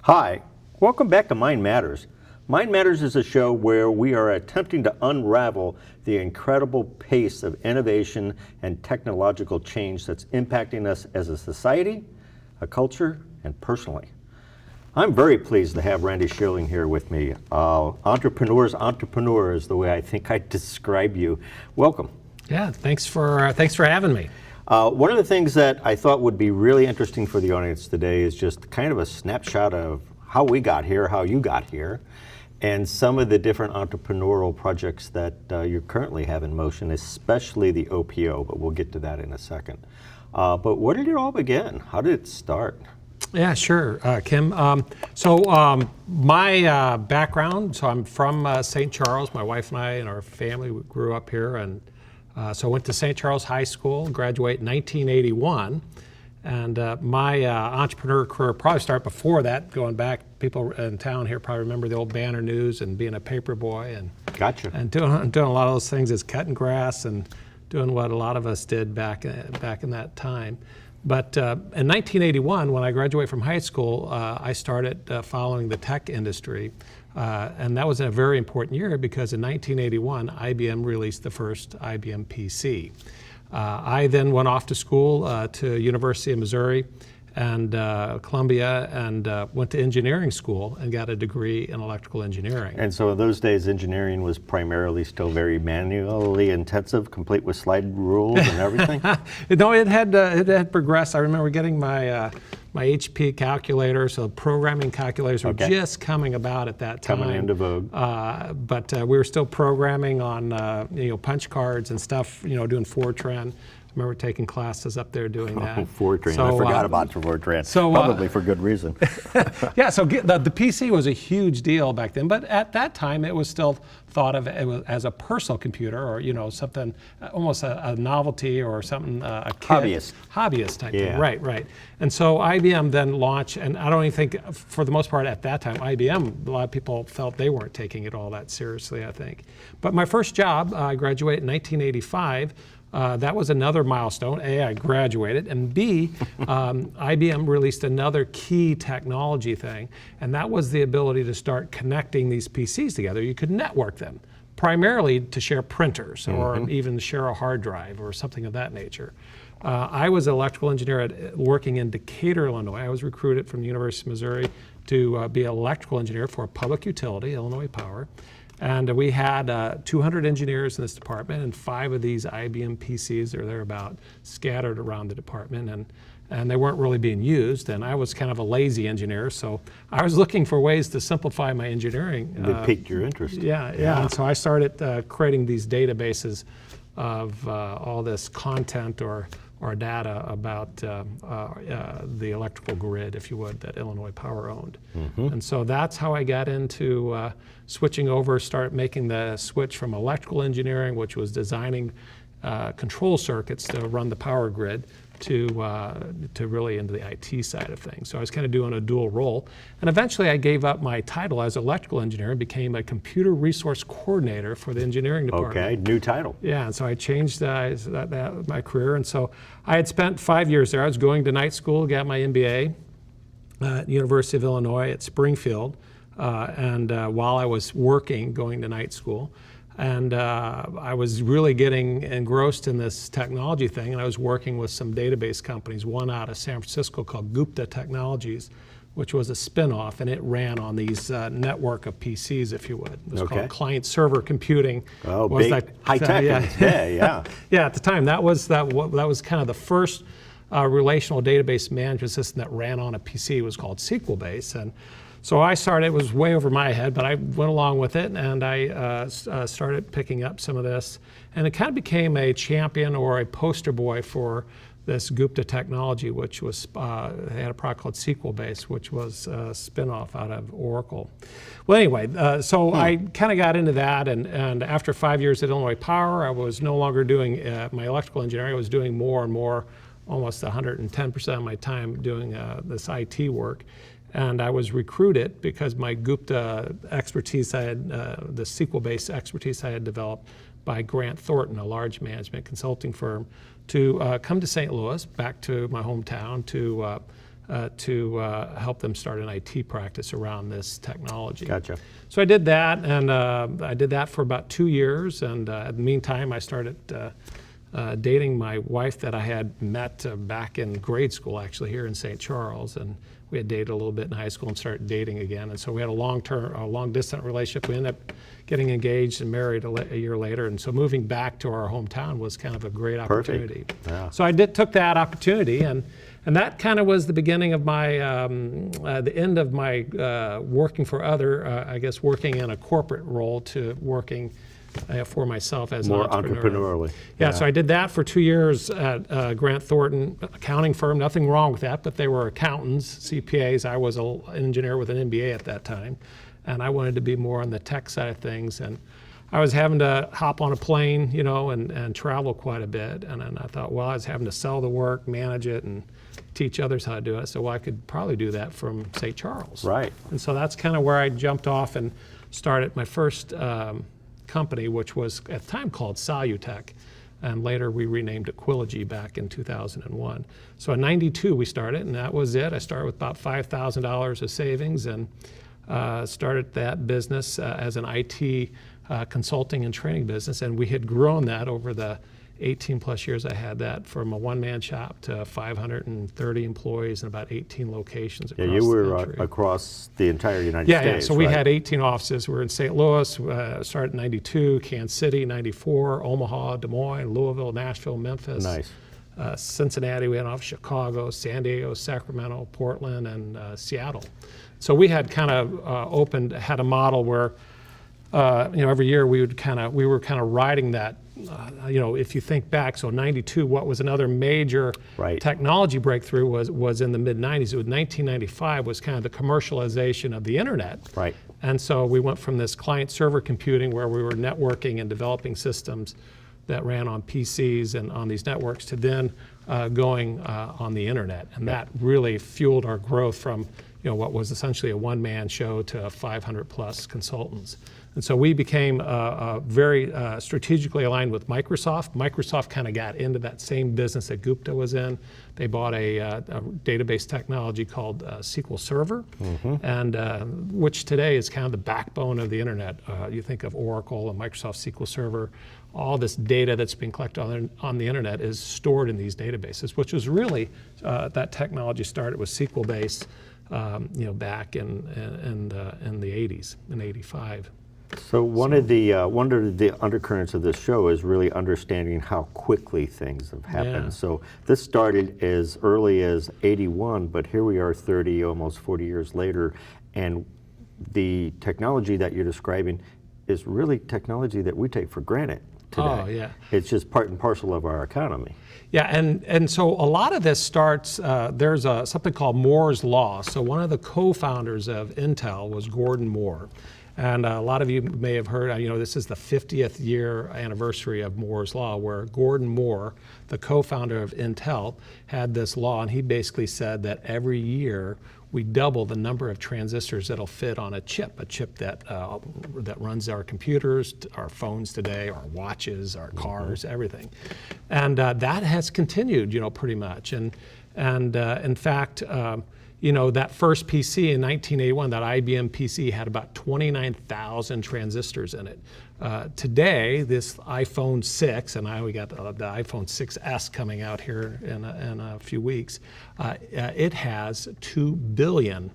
Hi, welcome back to Mind Matters. Mind Matters is a show where we are attempting to unravel the incredible pace of innovation and technological change that's impacting us as a society, a culture, and personally. I'm very pleased to have Randy Schilling here with me. Entrepreneur's entrepreneur is the way I think I describe you. Welcome. Yeah, thanks for having me. One of the things that I thought would be really interesting for the audience today is just kind of a snapshot of how we got here, how you got here, and some of the different entrepreneurial projects that you currently have in motion, especially the OPO, but we'll get to that in a second. But where did it all begin? How did it start? Yeah, sure, Kim. My background, so I'm from St. Charles. My wife and I and our family grew up here, and so I went to St. Charles High School, graduated in 1981. And my entrepreneur career probably started before that, going back. People in town here probably remember the old Banner News and being a paper boy and Gotcha. And doing a lot of those things as cutting grass and doing what a lot of us did back in that time. But in 1981, when I graduated from high school, I started following the tech industry. And that was a very important year because in 1981, IBM released the first IBM PC. I then went off to school to University of Missouri and Columbia and went to engineering school and got a degree in electrical engineering. And so in those days, engineering was primarily still very manually intensive, complete with slide rules and everything? No, it had progressed. I remember getting my HP calculator, so programming calculators were just coming about at that time. Coming into vogue. But we were still programming on punch cards and stuff, doing Fortran. I remember taking classes up there doing that. Fortran, I forgot about Fortran, probably for good reason. Yeah, so the PC was a huge deal back then, but at that time it was still thought of as a personal computer or something, almost a novelty or something, a kid. Hobbyist type thing, right. And so IBM then launched, and I don't even think, for the most part at that time, IBM, a lot of people felt they weren't taking it all that seriously, I think. But my first job, I graduated in 1985, that was another milestone. A, I graduated, and B, IBM released another key technology thing, and that was the ability to start connecting these PCs together. You could network them, primarily to share printers or even share a hard drive or something of that nature. I was an electrical engineer working in Decatur, Illinois. I was recruited from the University of Missouri to be an electrical engineer for a public utility, Illinois Power. And we had 200 engineers in this department, and 5 of these IBM PCs or thereabout scattered around the department, and they weren't really being used. And I was kind of a lazy engineer, so I was looking for ways to simplify my engineering. It piqued your interest. Yeah. And so I started creating these databases of all this content or data about the electrical grid, if you would, that Illinois Power owned. And so that's how I got into switching over, start making the switch from electrical engineering, which was designing control circuits to run the power grid, to really into the IT side of things. So I was kind of doing a dual role. And eventually I gave up my title as electrical engineer and became a computer resource coordinator for the engineering department. Okay, new title. Yeah, and so I changed my career. And so I had spent 5 years there. I was going to night school, got my MBA at University of Illinois at Springfield. And while I was working, going to night school, and I was really getting engrossed in this technology thing, and I was working with some database companies, one out of San Francisco called Gupta Technologies, which was a spin-off, and it ran on these network of PCs, if you would. It was called client-server computing. Oh, big high-tech in its day, yeah. Yeah, at the time, that was kind of the first relational database management system that ran on a PC. It was called SQL Base, and so I started. It was way over my head, but I went along with it, and I started picking up some of this, and it kind of became a champion or a poster boy for this Gupta technology, which was they had a product called SQL Base, which was a spin-off out of Oracle. Well, anyway, so I kind of got into that, and after 5 years at Illinois Power, I was no longer doing my electrical engineering. I was doing more and more, almost 110% of my time doing this IT work. And I was recruited because my Gupta expertise, I had the SQL-based expertise I had developed by Grant Thornton, a large management consulting firm, to come to St. Louis, back to my hometown, to help them start an IT practice around this technology. Gotcha. So I did that, and I did that for about 2 years. And in the meantime, I started dating my wife that I had met back in grade school, actually, here in St. Charles. And we had dated a little bit in high school and started dating again. And so we had a long-distance relationship. We ended up getting engaged and married a year later. And so moving back to our hometown was kind of a great opportunity. Yeah. So I took that opportunity, and that kind of was the beginning of my, the end of my working for working in a corporate role to working for myself as More an entrepreneur. entrepreneurially. Yeah, so I did that for 2 years at Grant Thornton, accounting firm. Nothing wrong with that, but they were accountants, CPAs. I was an engineer with an MBA at that time, and I wanted to be more on the tech side of things. And I was having to hop on a plane, and travel quite a bit. And then I thought, well, I was having to sell the work, manage it, and teach others how to do it. So I could probably do that from St. Charles. Right. And so that's kind of where I jumped off and started my first company, which was at the time called Solutech, and later we renamed it Quilogy back in 2001. So in '92 we started, and that was it. I started with about $5,000 of savings and started that business as an IT consulting and training business, and we had grown that over the 18 plus years I had that, from a one-man shop to 530 employees in about 18 locations across You were the country. across the entire United States. Yeah, so we right? had 18 offices. We were in St. Louis, started in '92, Kansas City, '94, Omaha, Des Moines, Louisville, Nashville, Memphis. Nice. Cincinnati, we had an office, Chicago, San Diego, Sacramento, Portland, and Seattle. So we had kind of had a model where, every year we were kind of riding that. If you think back, so '92, what was another major Right. technology breakthrough was in the mid-'90s. It was 1995 was kind of the commercialization of the internet. Right. And so we went from this client-server computing where we were networking and developing systems that ran on PCs and on these networks to then going on the internet. And that really fueled our growth from what was essentially a one-man show to 500 plus consultants. And so we became very strategically aligned with Microsoft. Microsoft kind of got into that same business that Gupta was in. They bought a database technology called SQL Server, and which today is kind of the backbone of the internet. You think of Oracle and Microsoft SQL Server. All this data that's being collected on the internet is stored in these databases, which was really, that technology started with SQL-based, back in the 80s, in '85. So one of the undercurrents of this show is really understanding how quickly things have happened. Yeah. So this started as early as '81, but here we are 30, almost 40 years later, and the technology that you're describing is really technology that we take for granted today. Oh, yeah. It's just part and parcel of our economy. Yeah, and so a lot of this starts, there's something called Moore's Law. So one of the co-founders of Intel was Gordon Moore. And a lot of you may have heard, this is the 50th year anniversary of Moore's Law, where Gordon Moore, the co-founder of Intel, had this law, and he basically said that every year we double the number of transistors that'll fit on a chip that runs our computers, our phones today, our watches, our cars, everything. And that has continued, pretty much. And in fact, that first PC in 1981, that IBM PC had about 29,000 transistors in it. Today, this iPhone 6, and we got the iPhone 6S coming out here in a few weeks, it has 2 billion,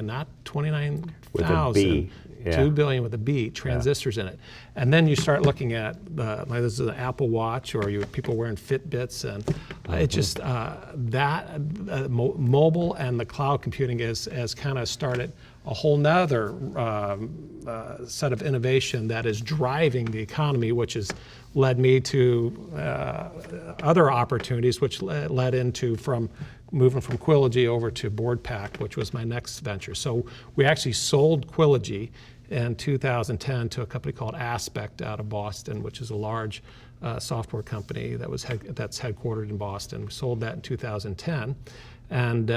not 29,000. Yeah. 2 billion with a B transistors in it. And then you start looking at, this is an Apple Watch, or people wearing Fitbits, and it just, mobile and the cloud computing has kind of started a whole nother set of innovation that is driving the economy, which has led me to other opportunities, which led into moving from Quilogy over to BoardPack, which was my next venture. So we actually sold Quilogy in 2010 to a company called Aspect out of Boston, which is a large software company that's headquartered in Boston. We sold that in 2010. And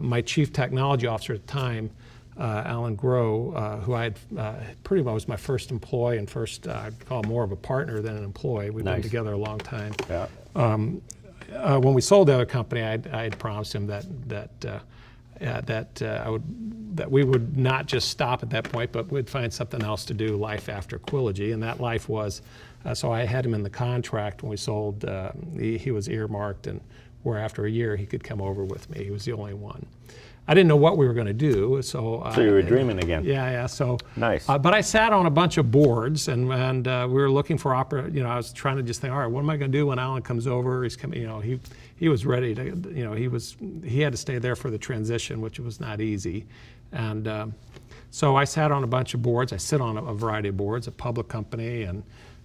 my chief technology officer at the time, Alan Groh, who I had pretty much was my first employee and first, I'd call him more of a partner than an employee. We've been together a long time. Yeah. When we sold the other company, I had promised him that we would not just stop at that point, but we'd find something else to do, life after Quillogy, and that life was, so I had him in the contract when we sold, he was earmarked, and where after a year he could come over with me. He was the only one. I didn't know what we were going to do, so you were dreaming again. Yeah. So nice. But I sat on a bunch of boards, and we were looking for I was trying to just think, all right, what am I going to do when Alan comes over? He's coming. He was ready to. He had to stay there for the transition, which was not easy, and so I sat on a bunch of boards. I sit on a variety of boards, a public company and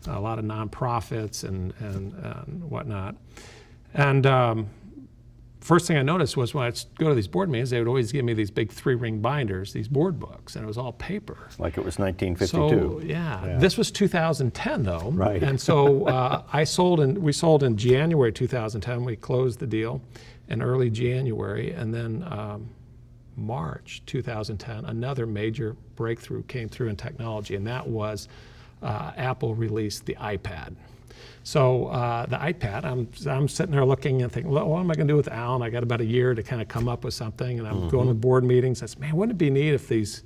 a lot of nonprofits and whatnot, and. First thing I noticed was when I'd go to these board meetings, they would always give me these big 3-ring binders, these board books, and it was all paper. Like it was 1952. So this was 2010 though. Right. And so we sold in January 2010. We closed the deal in early January, and then March 2010, another major breakthrough came through in technology, and that was Apple released the iPad. So the iPad, I'm sitting there looking and thinking, well, what am I going to do with Alan? I got about a year to kind of come up with something, and I'm going to board meetings. I said, man, wouldn't it be neat if these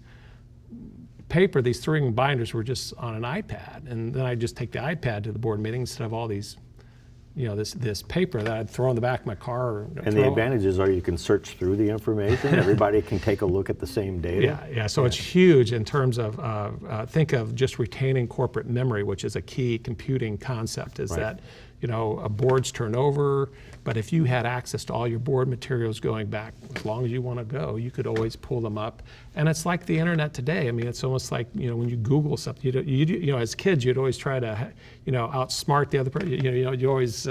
3-ring binders were just on an iPad? And then I'd just take the iPad to the board meeting instead of all these, this paper that I'd throw in the back of my car. And the advantages are you can search through the information. Everybody can take a look at the same data. Yeah. So it's huge in terms of, think of just retaining corporate memory, which is a key computing concept, is that, boards turn over, but if you had access to all your board materials going back as long as you want to go, you could always pull them up. And it's like the internet today. I mean, it's almost like, when you Google something, as kids, you'd always try to, outsmart the other person. You always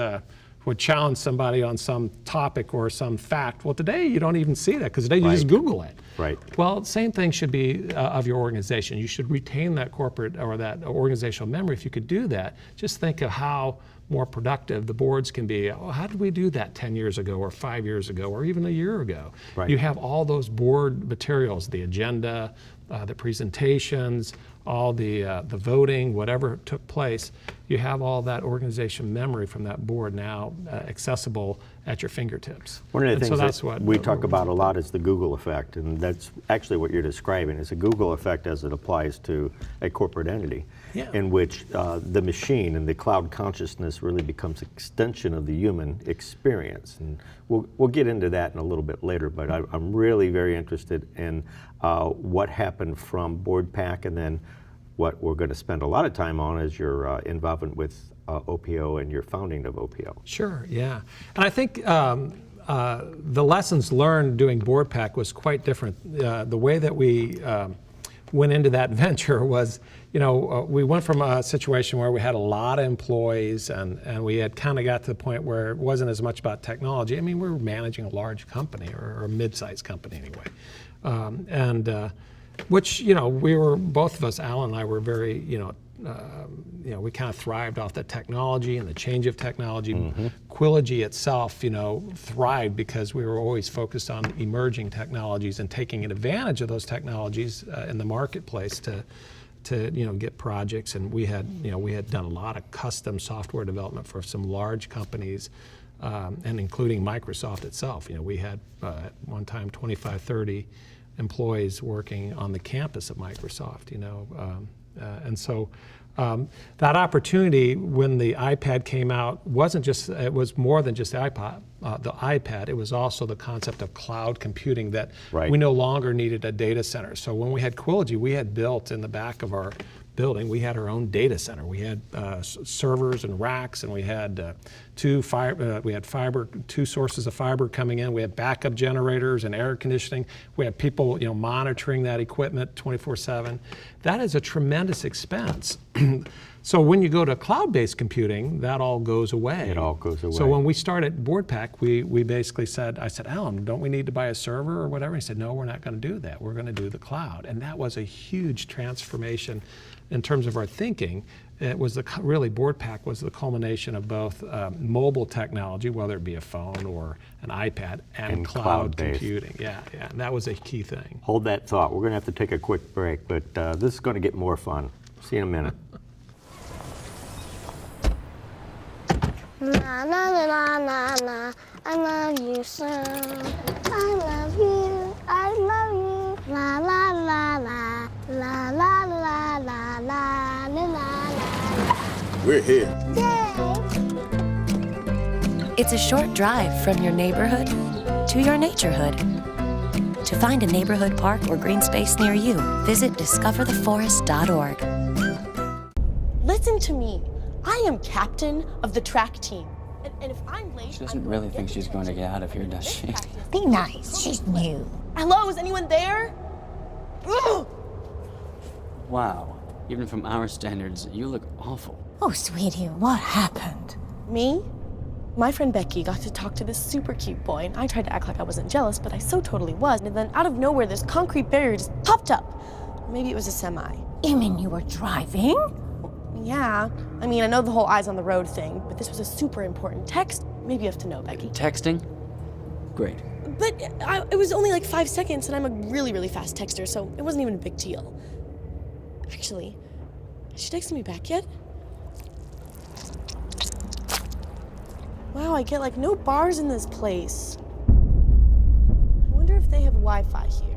would challenge somebody on some topic or some fact. Well, today you don't even see that, because today you just Google it. Right. Well, same thing should be of your organization. You should retain that corporate or that organizational memory. If you could do that, just think of how more productive the boards can be. Oh, how did we do that 10 years ago or 5 years ago or even a year ago? Right. You have all those board materials, the agenda, the presentations, all the voting, whatever took place. You have all that organization memory from that board now accessible at your fingertips. One of the things that we talk about a lot is the Google effect, and that's actually what you're describing, is a Google effect as it applies to a corporate entity, in which the machine and the cloud consciousness really becomes an extension of the human experience. And we'll get into that in a little bit later, but I'm really very interested in what happened from BoardPack, and then what we're going to spend a lot of time on is your involvement with OPO and your founding of OPO. Sure, yeah. And I think the lessons learned doing BoardPack was quite different. The way that we went into that venture was, we went from a situation where we had a lot of employees, and we had kind of got to the point where it wasn't as much about technology. I mean, we were managing a large company, or a mid-sized company anyway. Which, we were, both of us, Alan and I, were very, we kind of thrived off the technology and the change of technology. Quillogy itself, thrived because we were always focused on emerging technologies and taking advantage of those technologies in the marketplace to get projects. And we had done a lot of custom software development for some large companies, and including Microsoft itself. We had at one time 25, 30 employees working on the campus of Microsoft, and so that opportunity when the iPad came out it was more than just the iPad. It was also the concept of cloud computing, that we no longer needed a data center. So when we had Quillogy, we had built in the back of our building, we had our own data center. We had servers and racks, and we had two sources of fiber coming in. We had backup generators and air conditioning. We had people, monitoring that equipment 24/7. That is a tremendous expense. So when you go to cloud-based computing, that all goes away. It all goes away. So when we started BoardPack, we basically said, I said, Alan, don't we need to buy a server or whatever? He said, no, we're not going to do that. We're going to do the cloud. And that was a huge transformation in terms of our thinking, it was really BoardPack was the culmination of both mobile technology, whether it be a phone or an iPad, and cloud computing. Yeah, and that was a key thing. Hold that thought. We're going to have to take a quick break, but this is going to get more fun. See you in a minute. Na na na na na, I love you so. I love you, I love you. La la la la, la la la la la la la. We're here. Yay! It's a short drive from your neighborhood to your naturehood. To find a neighborhood park or green space near you, visit discovertheforest.org. Listen to me. I am captain of the track team. And if I'm late, She doesn't really think she's going to get out of here, does she? Be nice, she's new. Hello, is anyone there? Ugh! Wow. Even from our standards, you look awful. Oh, sweetie, what happened? Me? My friend Becky got to talk to this super cute boy, and I tried to act like I wasn't jealous, but I so totally was. And then out of nowhere, this concrete barrier just popped up. Maybe it was a semi. You mean you were driving? Yeah. I mean, I know the whole eyes on the road thing, but this was a super important text. Maybe you have to know, Becky. Texting? Great. But it was only like 5 seconds, and I'm a really, really fast texter, so it wasn't even a big deal. Actually, has she texted me back yet? Wow, I get like no bars in this place. I wonder if they have Wi-Fi here.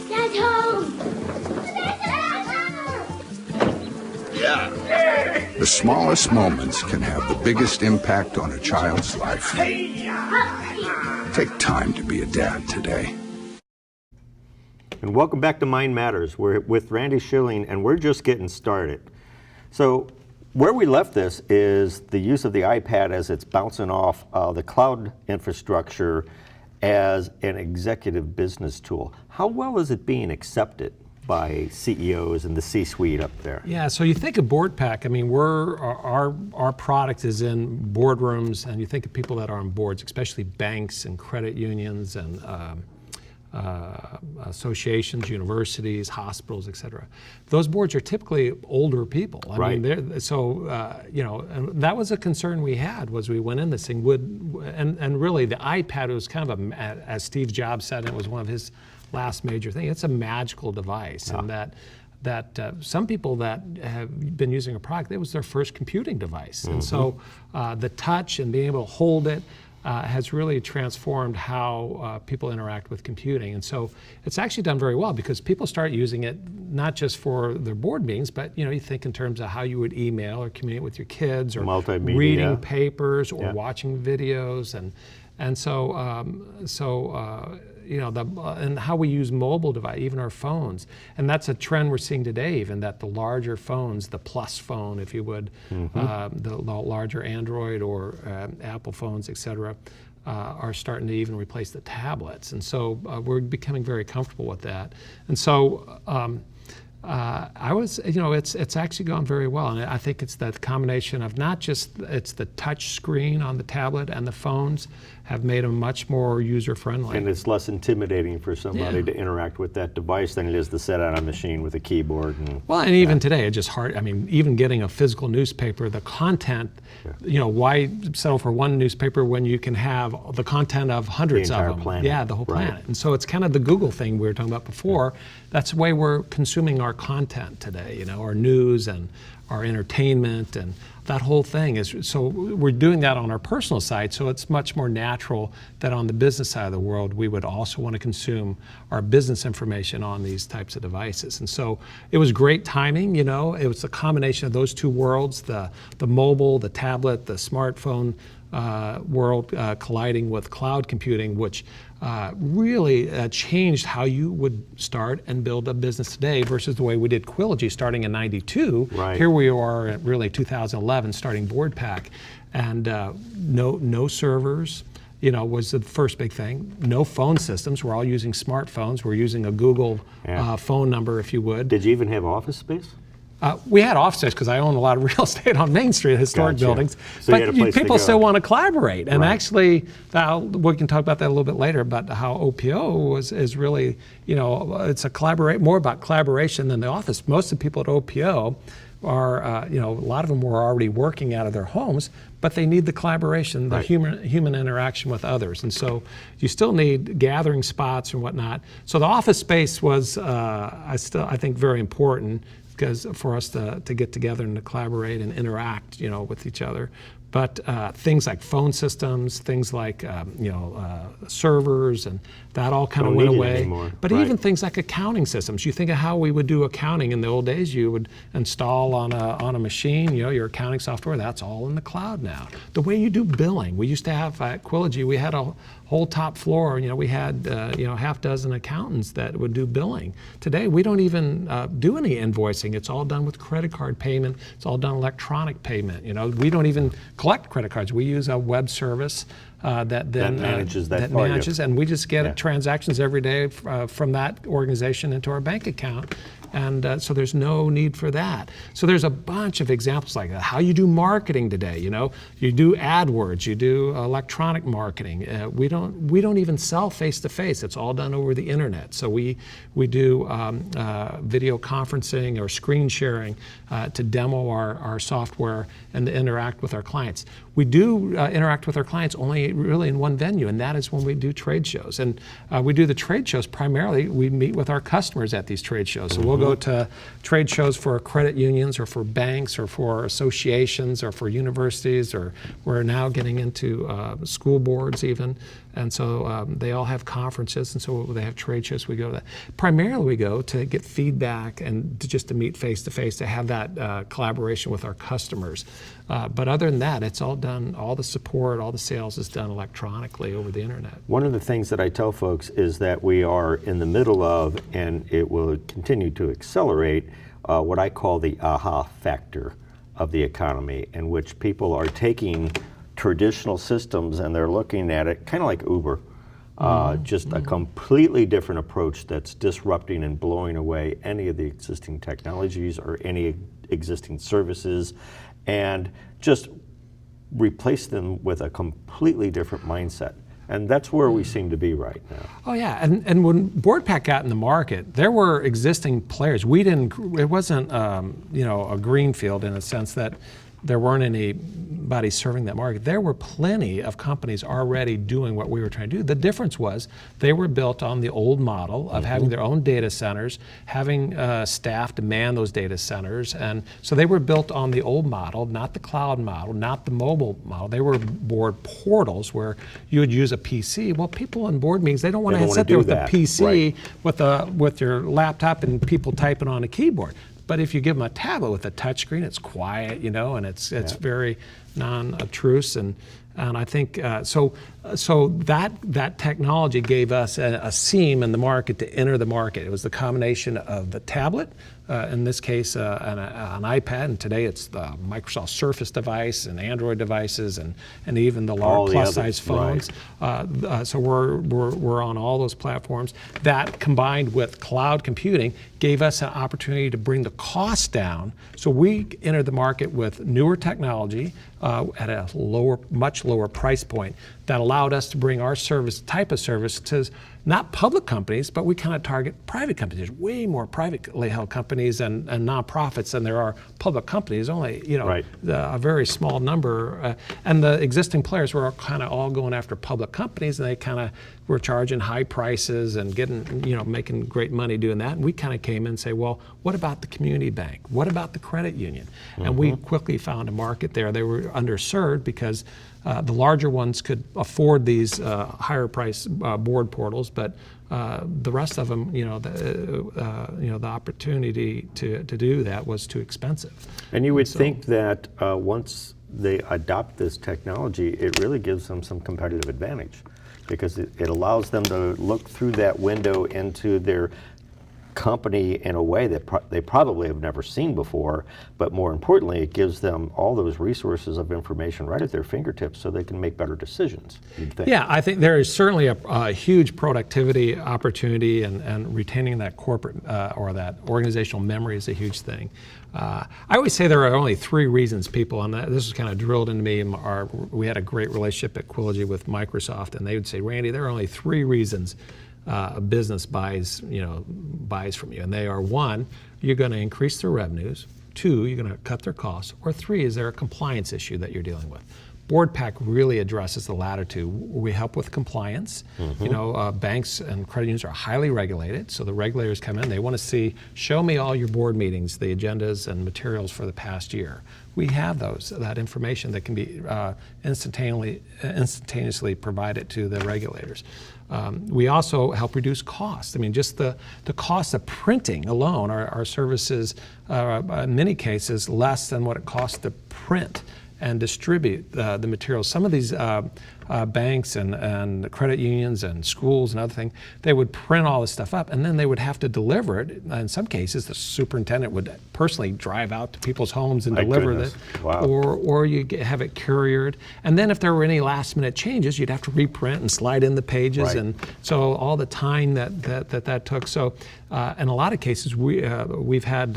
Dad's home! The smallest moments can have the biggest impact on a child's life. Take time to be a dad today. And welcome back to Mind Matters. We're with Randy Schilling, and we're just getting started. So where we left this is the use of the iPad as it's bouncing off the cloud infrastructure as an executive business tool. How well is it being accepted by CEOs and the C-suite up there? Yeah, so you think of BoardPack, I mean, our product is in boardrooms, and you think of people that are on boards, especially banks and credit unions and associations, universities, hospitals, et cetera. Those boards are typically older people. I mean, you know, and that was a concern we had, was we went in this thing, and really the iPad was kind of as Steve Jobs said, it was one of his last major thing. It's a magical device, and that some people that have been using a product, it was their first computing device. And so the touch and being able to hold it has really transformed how people interact with computing. And so it's actually done very well, because people start using it not just for their board meetings, but you think in terms of how you would email or communicate with your kids, or multimedia, reading papers, or watching videos, and so and how we use mobile device, even our phones. And that's a trend we're seeing today, even that the larger phones, the Plus phone, if you would, the larger Android or Apple phones, et cetera, are starting to even replace the tablets. And so we're becoming very comfortable with that. And so it's actually gone very well, and I think it's that combination of not just it's the touch screen on the tablet and the phones have made them much more user-friendly. And it's less intimidating for somebody to interact with that device than it is to set on a machine with a keyboard. And even today, it's just hard. I mean, even getting a physical newspaper, the content, why settle for one newspaper when you can have the content of hundreds the of entire them? planet. Yeah, the whole planet. And so it's kind of the Google thing we were talking about before. That's the way we're consuming our content today, our news and our entertainment, and that whole thing is, so we're doing that on our personal side, so it's much more natural that on the business side of the world, we would also want to consume our business information on these types of devices. And so it was great timing, it was a combination of those two worlds, the mobile, the tablet, the smartphone world colliding with cloud computing, which really changed how you would start and build a business today versus the way we did Quillogy starting in '92. Right. Here we are at really 2011 starting BoardPack, and no servers, was the first big thing. No phone systems. We're all using smartphones. We're using a Google phone number, if you would. Did you even have office space? We had offices because I own a lot of real estate on Main Street, historic Gotcha. buildings. So you had a place to people go. still want to collaborate. And Right. actually, we can talk about that a little bit later, about how OPO is really, it's more about collaboration than the office. Most of the people at OPO are, a lot of them were already working out of their homes, but they need the collaboration, the Right. human interaction with others. And so you still need gathering spots and whatnot. So the office space was, I think, very important, because for us to get together and to collaborate and interact, with each other. But things like phone systems, things like servers, and that all kind of Don't went need it away. anymore. But Right. even things like accounting systems. You think of how we would do accounting in the old days. You would install on a machine, your accounting software. That's all in the cloud now. The way you do billing. We used to have at Quillogy, we had a whole top floor. We had half dozen accountants that would do billing. Today we don't even do any invoicing. It's all done with credit card payment. It's all done electronic payment. We don't even collect credit cards. We use a web service that then manages that for you. and we just get transactions every day from that organization into our bank account. And so there's no need for that. So there's a bunch of examples like that. How you do marketing today, you do AdWords, you do electronic marketing. We don't even sell face to face. It's all done over the internet. So we do video conferencing or screen sharing to demo our software and to interact with our clients. We do interact with our clients only really in one venue, and that is when we do trade shows. And we do the trade shows primarily, we meet with our customers at these trade shows. So we'll go to trade shows for credit unions or for banks or for associations or for universities, or we're now getting into school boards even. And so they all have conferences, and so they have trade shows. We go to that. Primarily we go to get feedback and just to meet face to face, to have that collaboration with our customers. But other than that, it's all done, all the support, all the sales is done electronically over the internet. One of the things that I tell folks is that we are in the middle of, and it will continue to accelerate, what I call the aha factor of the economy, in which people are taking traditional systems and they're looking at it kind of like Uber, just a completely different approach that's disrupting and blowing away any of the existing technologies or any existing services, and just replace them with a completely different mindset. And that's where we seem to be right now. Oh yeah, and when BoardPack got in the market, there were existing players. It wasn't a greenfield in a sense that there weren't anybody serving that market. There were plenty of companies already doing what we were trying to do. The difference was they were built on the old model of having their own data centers, having staff to man those data centers. And so they were built on the old model, not the cloud model, not the mobile model. They were board portals where you would use a PC. Well, people in board meetings, they don't want to sit there with a PC with your laptop and people typing on a keyboard. But if you give them a tablet with a touchscreen, it's quiet, and it's very non-obtrusive, and I think so that technology gave us a seam in the market to enter the market. It was the combination of the tablet, in this case an iPad, and today it's the Microsoft Surface device and Android devices and even the large plus-size phones. Right. So we're on all those platforms. That combined with cloud computing gave us an opportunity to bring the cost down. So we entered the market with newer technology at a much lower price point that allowed us to bring our type of service to not public companies, but we kind of target private companies. There's way more privately held companies and nonprofits than there are public companies. Only a very small number, and the existing players were kind of all going after public companies, and they kind of were charging high prices and making great money doing that. And we kind of came in and say, well, what about the community bank? What about the credit union? And we quickly found a market there. They were underserved because the larger ones could afford these higher price board portals, but the rest of them, the opportunity to do that was too expensive. And you would think that once they adopt this technology, it really gives them some competitive advantage, because it allows them to look through that window into their company in a way that they probably have never seen before, but more importantly, it gives them all those resources of information right at their fingertips so they can make better decisions, you'd think. Yeah, I think there is certainly a huge productivity opportunity, and retaining that corporate or that organizational memory is a huge thing. I always say there are only 3 reasons people, and this was kind of drilled into me. We had a great relationship at Quillogy with Microsoft, and they would say, Randy, there are only 3 reasons a business buys from you, and they are: 1, you're going to increase their revenues; 2, you're going to cut their costs; or 3, is there a compliance issue that you're dealing with? BoardPack really addresses the latter 2. We help with compliance. Banks and credit unions are highly regulated, so the regulators come in, they want to see, show me all your board meetings, the agendas and materials for the past year. We have that information that can be instantaneously provided to the regulators. We also help reduce costs. I mean, just the cost of printing alone, our services in many cases less than what it costs to print and distribute the materials. Some of these banks and credit unions and schools and other things, they would print all this stuff up, and then they would have to deliver it. In some cases, the superintendent would personally drive out to people's homes and deliver it. Wow. Or you have it couriered. And then if there were any last minute changes, you'd have to reprint and slide in the pages. Right. And so all the time that took. So in a lot of cases, we've had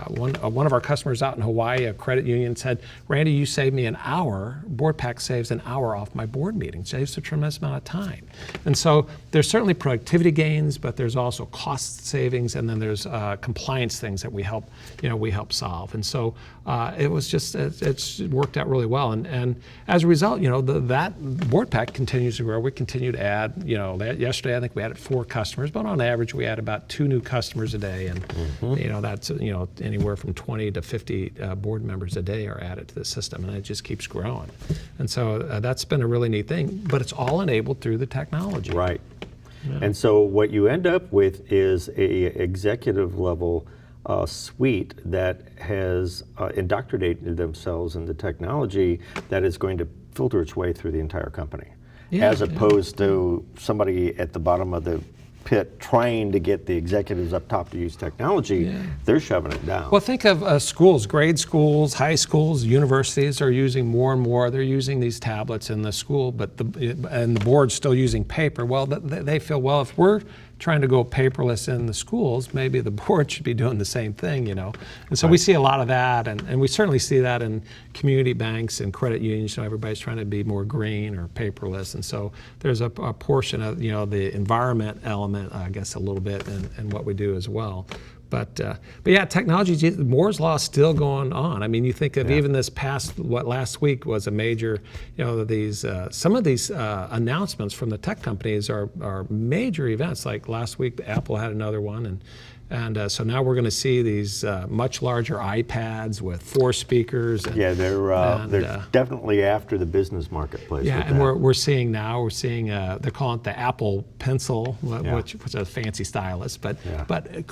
one of our customers out in Hawaii, a credit union, said, Randy, you saved me an hour. BoardPack saves an hour off my board meeting. Saves a tremendous amount of time. And so there's certainly productivity gains, but there's also cost savings, and then there's compliance things that we help solve. And so it's worked out really well. And as a result, that BoardPack continues to grow. We continue to add. Yesterday I think we added 4 customers, but on average we add about 2 new customers a day, and that's anywhere from 20 to 50 board members a day are added to the system, and it just keeps growing. And so that's been a really neat thing, but it's all enabled through the technology. Right. Yeah. And so what you end up with is a executive level suite that has indoctrinated themselves in the technology that is going to filter its way through the entire company, as opposed to somebody at the bottom of the pit trying to get the executives up top to use technology. They're shoving it down. Well, think of schools, grade schools, high schools, universities are using more and more. They're using these tablets in the school, but the board's still using paper. Well, they feel, well, if we're trying to go paperless in the schools, maybe the board should be doing the same thing, And so we see a lot of that, and we certainly see that in community banks and credit unions. Everybody's trying to be more green or paperless, and so there's a portion of the environment element, I guess, a little bit in what we do as well. But yeah, technology, Moore's Law is still going on. I mean, you think of even this past, last week was a major, some of these announcements from the tech companies are major events. Like last week, Apple had another one, and so now we're going to see these much larger iPads with 4 speakers. They're definitely after the business marketplace. Yeah, and we're seeing they're calling it the Apple Pencil, which is a fancy stylus, but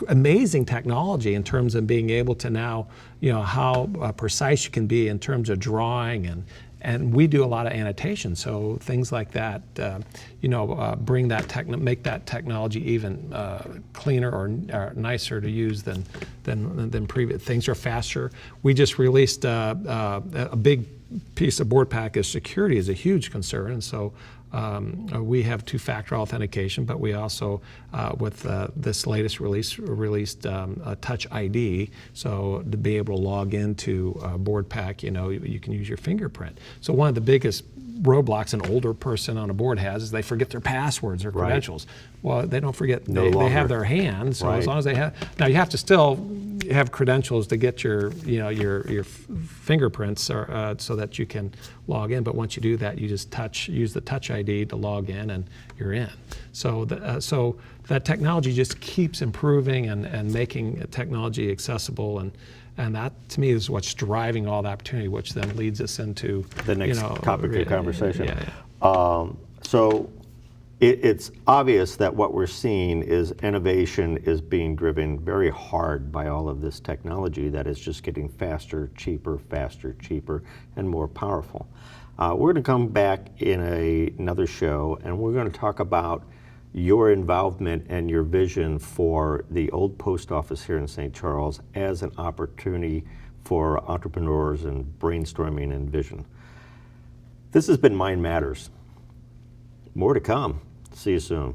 amazing technology in terms of being able to now, how precise you can be in terms of drawing, and we do a lot of annotation, so things like that, bring that make that technology even cleaner or nicer to use than previous. Things are faster. We just released a big piece of BoardPack. Is security is a huge concern, and so we have 2-factor authentication, but we also, with this latest release, released a Touch ID. So to be able to log into BoardPack, you can use your fingerprint. So one of the biggest roadblocks an older person on a board has is they forget their passwords or credentials. Well, they don't forget. They have their hand. So as long as they have, now you have to still have credentials to get your fingerprints so that you can log in. But once you do that, you just use the Touch ID to log in, and you're in. So that technology just keeps improving and making technology accessible, and that, to me, is what's driving all the opportunity, which then leads us into the next topic of conversation. Yeah. So it's obvious that what we're seeing is innovation is being driven very hard by all of this technology that is just getting faster, cheaper, and more powerful. We're going to come back in another show, and we're going to talk about your involvement and your vision for the old post office here in St. Charles as an opportunity for entrepreneurs and brainstorming and vision. This has been Mind Matters. More to come. See you soon.